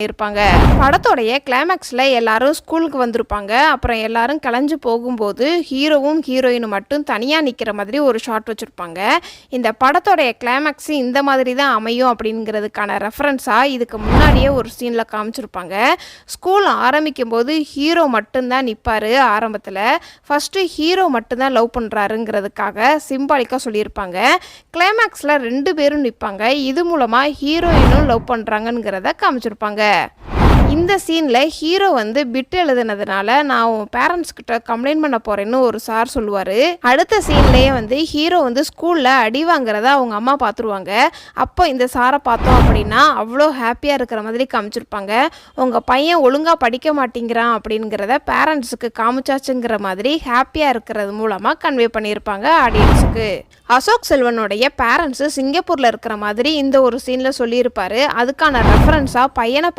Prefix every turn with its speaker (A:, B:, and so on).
A: இருப்பாங்க. படத்தோடைய கிளைமேக்ஸில் எல்லாரும் ஸ்கூலுக்கு வந்திருப்பாங்க. அப்புறம் எல்லாரும் கலைஞ்சு போகும்போது ஹீரோவும் ஹீரோயினும் மட்டும் தனியாக நிற்கிற மாதிரி ஒரு ஷாட் வச்சுருப்பாங்க. இந்த படத்தோடைய கிளைமேக்ஸ் இந்த மாதிரி தான் அமையும் அப்படிங்கிறதுக்கான ரெஃபரன்ஸாக இதுக்கு முன்னாடியே ஒரு சீனில் காமிச்சிருப்பாங்க. ஸ்கூல் ஆரம்பிக்கும் போது ஹீரோ மட்டும்தான் நிற்பார். ஆரம்பத்தில் ஃபஸ்ட்டு ஹீரோ மட்டும்தான் லவ் பண்ணுறாருங்கிறதுக்காக சிம்பாலிக்காக சொல்லியிருப்பாங்க. கிளைமேக்ஸில் 2 பேரும் நிற்பாங்க. இது மூலமாக ஹீரோயினும் லவ் பண்ணுறாங்கங்கிறத காமிச்சிருப்பாங்க. இந்த சீனில் ஹீரோ பிட் எழுதுனதுனால நான் உன் பேரண்ட்ஸ் கிட்ட கம்ப்ளைண்ட் பண்ண போகிறேன்னு ஒரு சார் சொல்லுவார். அடுத்த சீன்லேயே ஹீரோ ஸ்கூலில் அடி வாங்குறத அவங்க அம்மா பார்த்துருவாங்க. அப்போ இந்த சாரை பார்த்தோம் அப்படின்னா அவ்வளோ ஹாப்பியாக இருக்கிற மாதிரி காமிச்சிருப்பாங்க. உங்கள் பையன் ஒழுங்காக படிக்க மாட்டேங்கிறான் அப்படிங்கிறத பேரண்ட்ஸுக்கு காமிச்சாச்சுங்கிற மாதிரி ஹாப்பியாக இருக்கிறது மூலமாக கன்வே பண்ணியிருப்பாங்க ஆடியன்ஸுக்கு. அசோக் செல்வனுடைய பேரண்ட்ஸு சிங்கப்பூரில் இருக்கிற மாதிரி இந்த ஒரு சீனில் சொல்லியிருப்பார். அதுக்கான ரெஃபரன்ஸாக பையனை